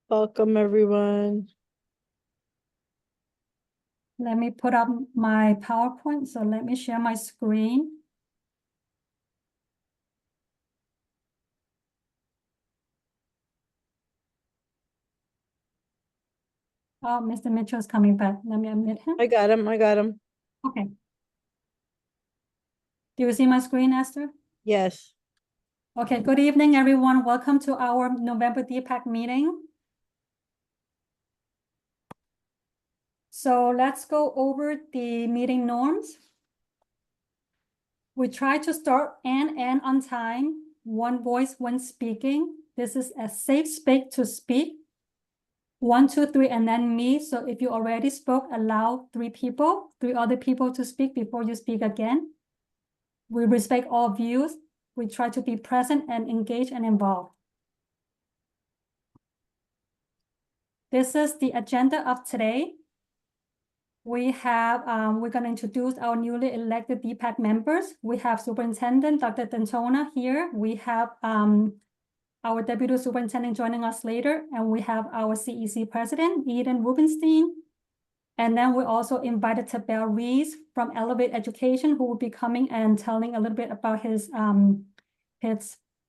Welcome, everyone. Let me put up my PowerPoint. So let me share my screen. Oh, Mr. Mitchell is coming back. Let me admit him. I got him. Okay. Do you see my screen, Esther? Yes. Okay, good evening, everyone. Welcome to our November DPAC meeting. So let's go over the meeting norms. We try to start and end on time, one voice when speaking. This is a safe space to speak. 1, 2, 3, and then me. So if you already spoke, allow three other people to speak before you speak again. We respect all views. We try to be present and engaged and involved. This is the agenda of today. We have, we're going to introduce our newly elected DPAC members. We have Superintendent Dr. Dantona here. We have our Deputy Superintendent joining us later, and we have our CEC President, Eden Rubenstein. And then we also invited Tabell Rees from Elevate Education, who will be coming and telling a little bit about his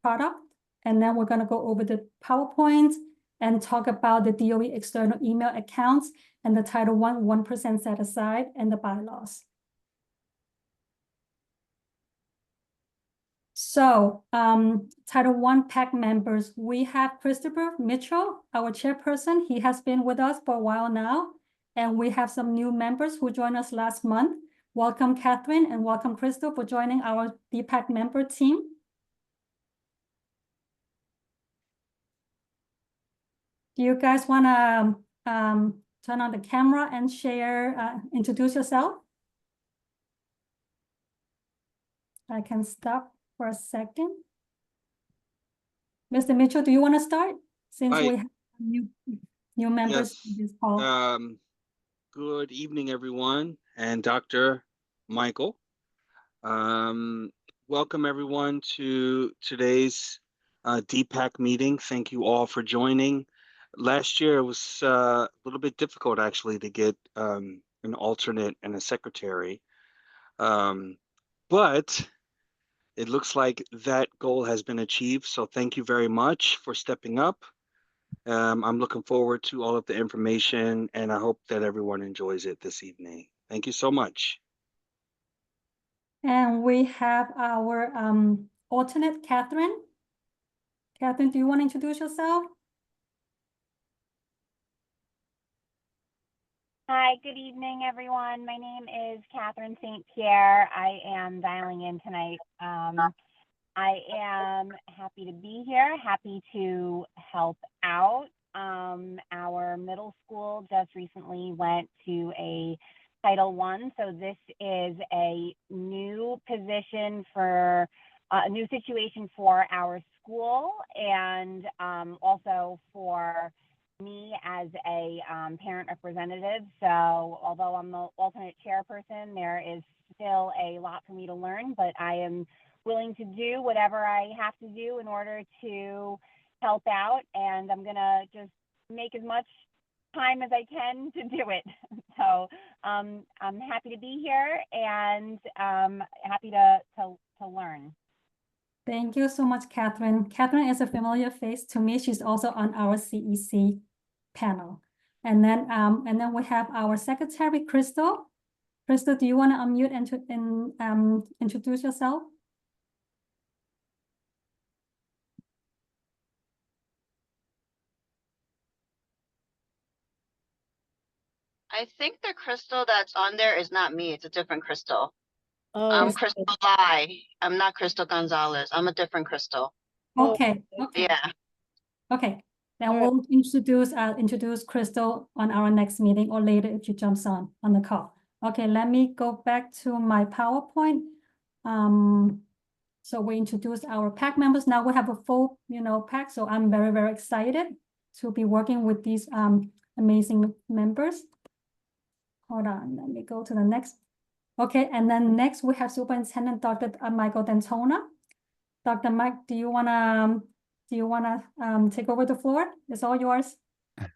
product. And then we're going to go over the PowerPoint and talk about the DOE external email accounts and the Title I 1% set aside and the bylaws. So Title I PAC members, we have Christopher Mitchell, our chairperson. He has been with us for a while now. And we have some new members who joined us last month. Welcome, Catherine, and welcome, Crystal, for joining our DPAC member team. Do you guys want to turn on the camera and share, introduce yourself? I can stop for a second. Mr. Mitchell, do you want to start? Since we have new members in this call. Good evening, everyone, and Dr. Michael. Welcome, everyone, to today's DPAC meeting. Thank you all for joining. Last year, it was a little bit difficult, actually, to get an alternate and a secretary. But it looks like that goal has been achieved. So thank you very much for stepping up. I'm looking forward to all of the information, and I hope that everyone enjoys it this evening. Thank you so much. And we have our alternate, Catherine. Catherine, do you want to introduce yourself? Hi, good evening, everyone. My name is Catherine St. Pierre. I am dialing in tonight. I am happy to be here, happy to help out. Our middle school just recently went to a Title I, so this is a new position for a new situation for our school, and also for me as a parent representative. So although I'm the alternate chairperson, there is still a lot for me to learn, but I am willing to do whatever I have to do in order to help out, and I'm gonna just make as much time as I can to do it. So I'm happy to be here and happy to learn. Thank you so much, Catherine. Catherine is a familiar face to me. She's also on our CEC panel. And then we have our secretary, Crystal. Crystal, do you want to unmute and introduce yourself? I think the Crystal that's on there is not me. It's a different Crystal. Oh, I'm Crystal Lai. I'm not Crystal Gonzalez. I'm a different Crystal. Okay. Okay. Yeah. Okay. Then we'll introduce Crystal on our next meeting or later if she jumps on the call. Okay, let me go back to my PowerPoint. So we introduced our PAC members. Now we have a full, PAC. So I'm very, very excited to be working with these amazing members. Hold on, let me go to the next. Okay, and then next we have Superintendent Dr. Michael Dantona. Dr. Mike, do you wanna take over the floor? It's all yours.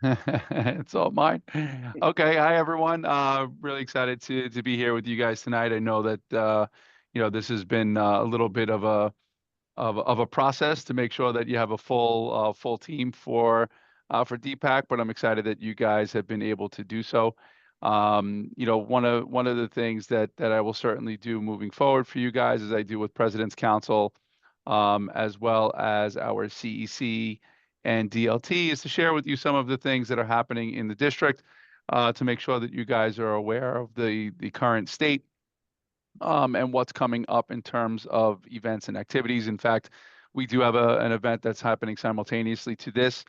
It's all mine. Okay, hi everyone. Really excited to be here with you guys tonight. I know that this has been a little bit of a process to make sure that you have a full team for DPAC, but I'm excited that you guys have been able to do so. One of the things that I will certainly do moving forward for you guys, as I do with President's Council, as well as our CEC and DLT, is to share with you some of the things that are happening in the district, to make sure that you guys are aware of the current state, and what's coming up in terms of events and activities. In fact, we do have an event that's happening simultaneously to this,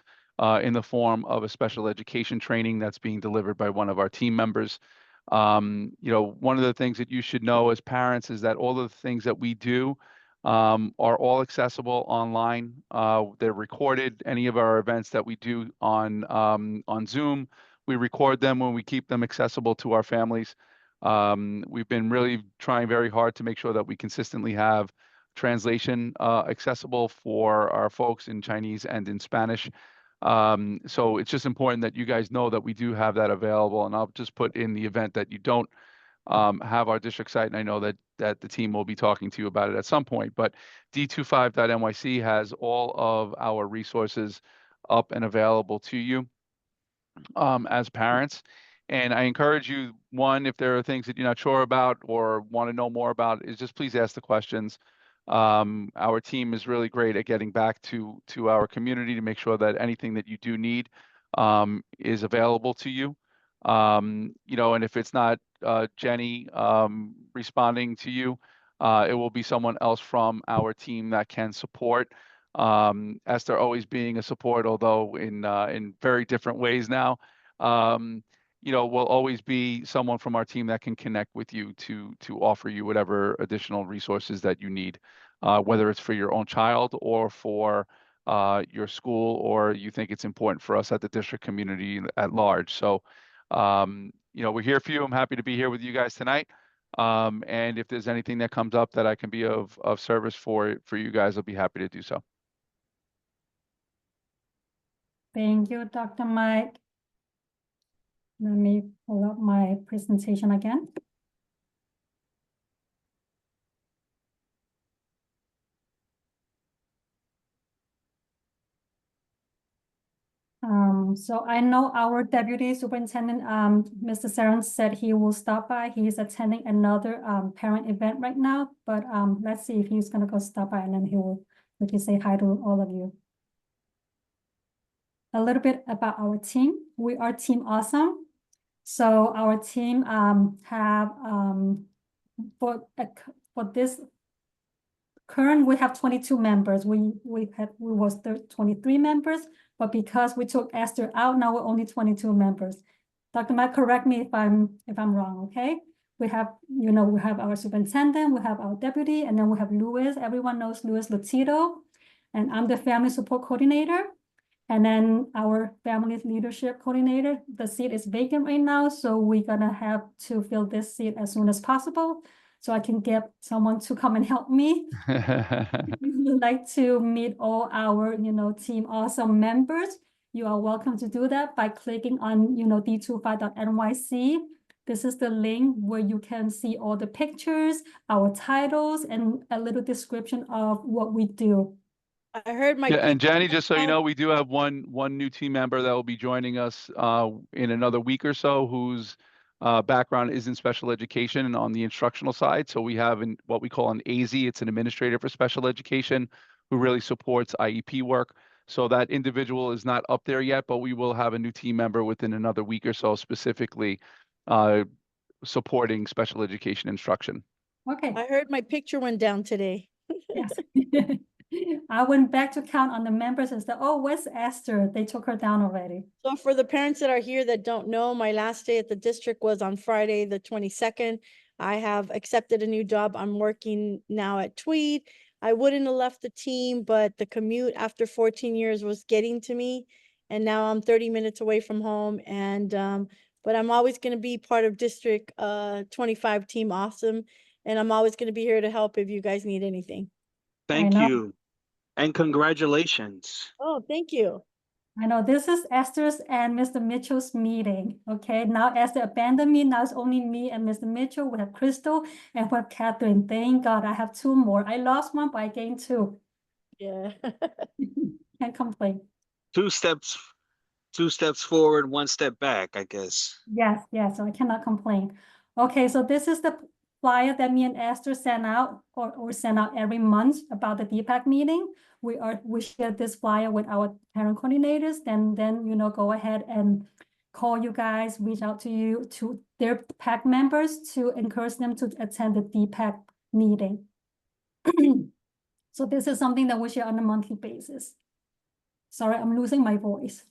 in the form of a special education training that's being delivered by one of our team members. One of the things that you should know as parents is that all of the things that we do are all accessible online. They're recorded. Any of our events that we do on Zoom, we record them when we keep them accessible to our families. We've been really trying very hard to make sure that we consistently have translation accessible for our folks in Chinese and in Spanish. So it's just important that you guys know that we do have that available. And I'll just put in the event that you don't have our district site, and I know that the team will be talking to you about it at some point, but d25.nyc has all of our resources up and available to you as parents. And I encourage you, one, if there are things that you're not sure about or want to know more about, is just please ask the questions. Our team is really great at getting back to our community to make sure that anything that you do need is available to you. And if it's not Jenny responding to you, it will be someone else from our team that can support. Esther always being a support, although in very different ways now. Will always be someone from our team that can connect with you to offer you whatever additional resources that you need, whether it's for your own child or for your school, or you think it's important for us at the district community at large. So, we're here for you. I'm happy to be here with you guys tonight. And if there's anything that comes up that I can be of service for you guys, I'll be happy to do so. Thank you, Dr. Mike. Let me pull up my presentation again. So I know our Deputy Superintendent, Mr. Saran, said he will stop by. He is attending another parent event right now, but let's see if he's gonna go stop by, and then we can say hi to all of you. A little bit about our team. We are Team Awesome. So our team have for this current, we have 22 members. We was 23 members, but because we took Esther out, now we're only 22 members. Dr. Mike, correct me if I'm wrong, okay? We have, we have our superintendent, we have our deputy, and then we have Louis. Everyone knows Louis Latito, and I'm the family support coordinator. And then our family leadership coordinator. The seat is vacant right now, so we're gonna have to fill this seat as soon as possible, so I can get someone to come and help me. If you would like to meet all our, Team Awesome members, you are welcome to do that by clicking on, d25.nyc. This is the link where you can see all the pictures, our titles, and a little description of what we do. I heard my. Yeah, and Jenny, just so you know, we do have one new team member that will be joining us in another week or so, whose background is in special education and on the instructional side. So we have what we call an AZ, it's an administrator for special education, who really supports IEP work. So that individual is not up there yet, but we will have a new team member within another week or so, specifically supporting special education instruction. Okay. I heard my picture went down today. Yes. I went back to count on the members and said, oh, where's Esther? They took her down already. So for the parents that are here that don't know, my last day at the district was on Friday, the 22nd. I have accepted a new job. I'm working now at Tweed. I wouldn't have left the team, but the commute after 14 years was getting to me. And now I'm 30 minutes away from home. And but I'm always going to be part of District 25 Team Awesome. And I'm always going to be here to help if you guys need anything. Thank you. And congratulations. Oh, thank you. I know this is Esther's and Mr. Mitchell's meeting. Okay, now Esther abandoned me. Now it's only me and Mr. Mitchell. We have Crystal and we have Catherine. Thank God I have two more. I lost one, but I gained two. Yeah. Can't complain. Two steps forward, one step back, I guess. Yes, yes, so I cannot complain. Okay, so this is the flyer that me and Esther sent out or send out every month about the DPAC meeting. We share this flyer with our parent coordinators, then go ahead and call you guys, reach out to their PAC members to encourage them to attend the DPAC meeting. So this is something that we share on a monthly basis. Sorry, I'm losing my voice.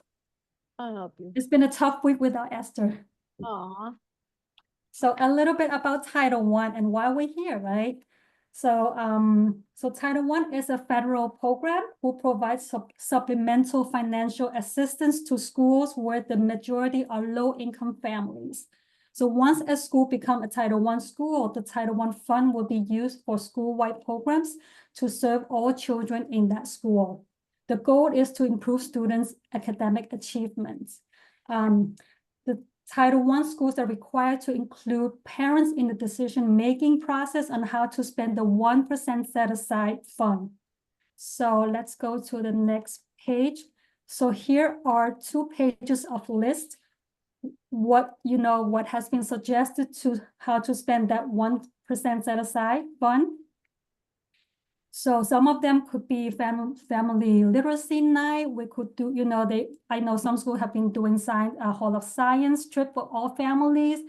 I'll help you. It's been a tough week without Esther. Aw. So a little bit about Title I and why we're here, right? So, so Title I is a federal program who provides supplemental financial assistance to schools where the majority are low-income families. So once a school becomes a Title I school, the Title I fund will be used for school-wide programs to serve all children in that school. The goal is to improve students' academic achievements. The Title I schools are required to include parents in the decision-making process on how to spend the 1% set-aside fund. So let's go to the next page. So here are 2 pages of list. What has been suggested to how to spend that 1% set-aside fund. So some of them could be family literacy night. We could do, I know some schools have been doing Hall of Science trip for all families.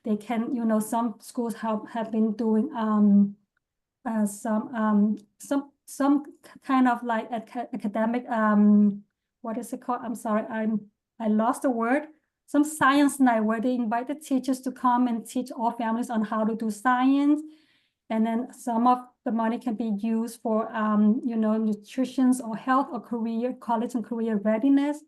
They can, some schools have been doing some kind of like academic, what is it called? I'm sorry, I lost the word. Some science night where they invite the teachers to come and teach all families on how to do science. And then some of the money can be used for, nutrition or health or career, college and career readiness,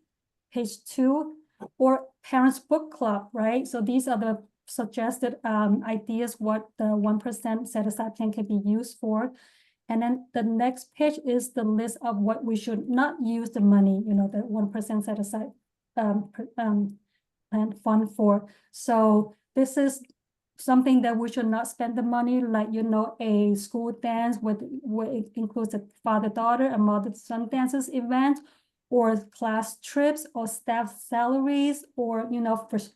page 2, or parents book club, right? So these are the suggested ideas what the 1% set aside plan can be used for. And then the next page is the list of what we should not use the money, the 1% set aside plan fund for. So this is something that we should not spend the money, like, a school dance where it includes a father-daughter and mother-son dances event, or class trips, or staff salaries, or,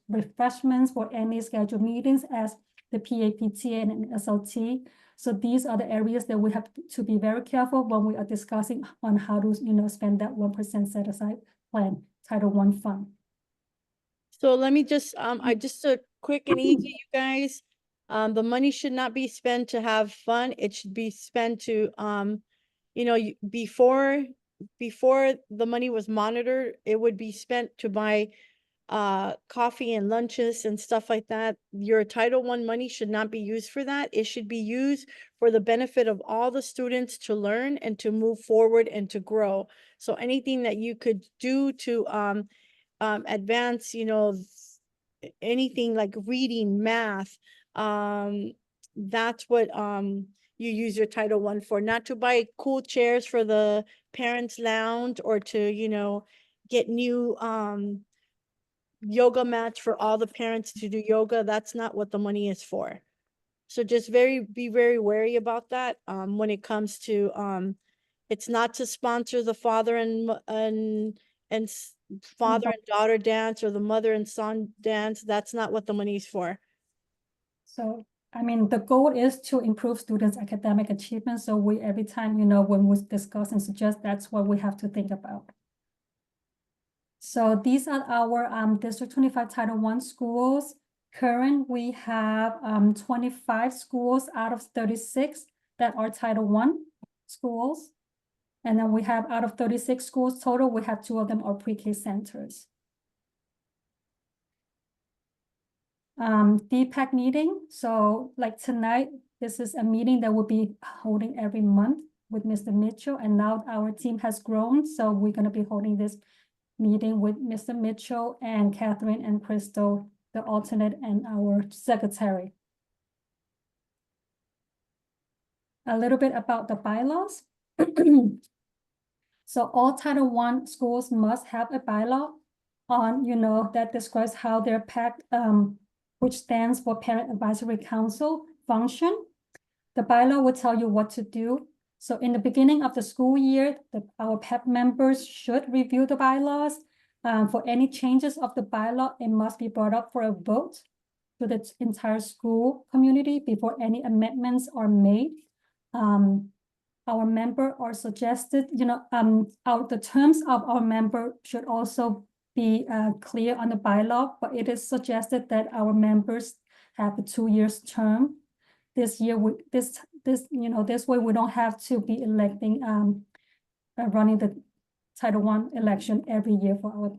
refreshments for any scheduled meetings as the PAPTA and SLT. So these are the areas that we have to be very careful when we are discussing on how to, spend that 1% set aside plan, Title I fund. So let me just, just a quick and easy, you guys. The money should not be spent to have fun. It should be spent to, before the money was monitored, it would be spent to buy coffee and lunches and stuff like that. Your Title I money should not be used for that. It should be used for the benefit of all the students to learn and to move forward and to grow. So anything that you could do to advance, anything like reading, math, that's what you use your Title I for, not to buy cool chairs for the parents lounge or to, get new yoga mats for all the parents to do yoga. That's not what the money is for. So just be very wary about that when it comes to it's not to sponsor the father and father and daughter dance or the mother and son dance. That's not what the money is for. So, I mean, the goal is to improve students' academic achievement. So every time, when we discuss and suggest, that's what we have to think about. So these are our District 25 Title I schools. Current, we have 25 schools out of 36 that are Title I schools. And then we have out of 36 schools total, we have 2 of them are pre-K centers. DPAC meeting. So like tonight, this is a meeting that we'll be holding every month with Mr. Mitchell. And now our team has grown. So we're going to be holding this meeting with Mr. Mitchell and Catherine and Crystal, the alternate and our secretary. A little bit about the bylaws. So all Title I schools must have a bylaw on, that describes how their PAC, which stands for Parent Advisory Council, function. The bylaw will tell you what to do. So in the beginning of the school year, our PAC members should review the bylaws. For any changes of the bylaw, it must be brought up for a vote to the entire school community before any amendments are made. Our member are suggested, the terms of our member should also be clear on the bylaw, but it is suggested that our members have a 2 years term. This year, this way we don't have to be electing, running the Title I election every year for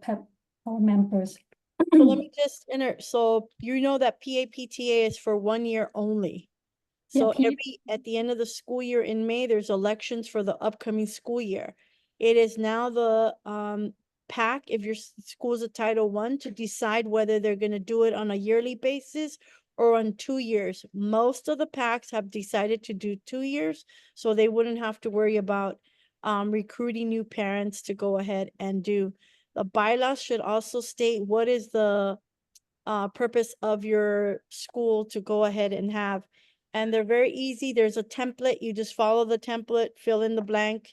our members. So let me just so you know that PAPTA is for 1 year only. Yeah, So at the end of the school year in May, there's elections for the upcoming school year. It is now the PAC, if your school is a Title I, to decide whether they're going to do it on a yearly basis or on 2 years. Most of the PACs have decided to do 2 years, so they wouldn't have to worry about recruiting new parents to go ahead and do. The bylaws should also state what is the purpose of your school to go ahead and have. And they're very easy. There's a template. You just follow the template, fill in the blank,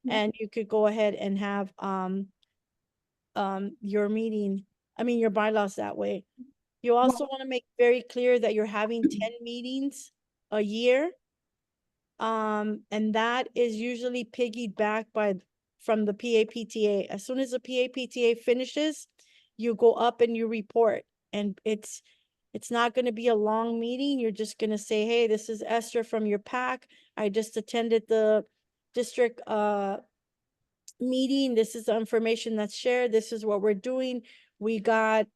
and you could go ahead and have your your bylaws that way. You also want to make very clear that you're having 10 meetings a year. And that is usually piggybacked from the PAPTA. As soon as the PAPTA finishes, you go up and you report. And it's not going to be a long meeting. You're just going to say, hey, this is Esther from your PAC. I just attended the district meeting. This is the information that's shared. This is what we're doing. We got,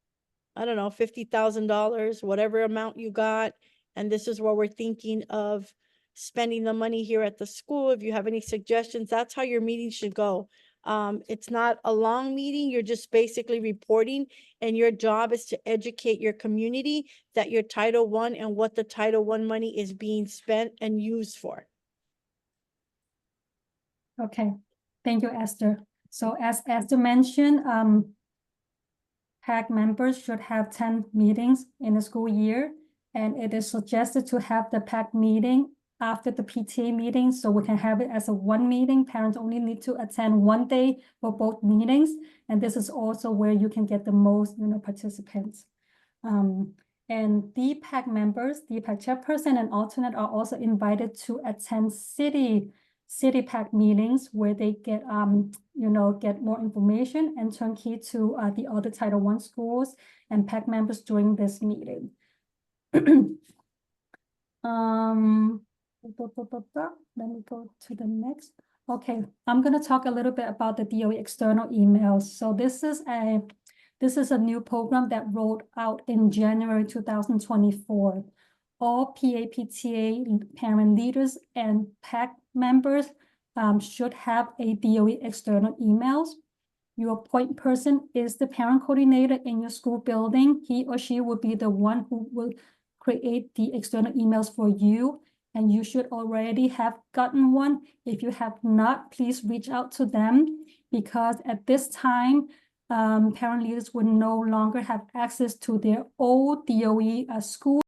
I don't know, $50,000, whatever amount you got. And this is what we're thinking of spending the money here at the school. If you have any suggestions, that's how your meeting should go. It's not a long meeting. You're just basically reporting, and your job is to educate your community that your Title I and what the Title I money is being spent and used for. Okay, thank you, Esther. So as Esther mentioned, PAC members should have 10 meetings in the school year, and it is suggested to have the PAC meeting after the PTA meeting, so we can have it as a one meeting. Parents only need to attend one day for both meetings, and this is also where you can get the most, participants. And DPAC members, DPAC chairperson and alternate are also invited to attend city PAC meetings where they get, get more information and turnkey to the other Title I schools and PAC members during this meeting. Let me go to the next. Okay, I'm going to talk a little bit about the DOE external emails. So this is a new program that rolled out in January 2024. All PAPTA parent leaders and PAC members should have a DOE external emails. Your point person is the parent coordinator in your school building. He or she will be the one who will create the external emails for you, and you should already have gotten one. If you have not, please reach out to them, because at this time, parent leaders will no longer have access to their old DOE school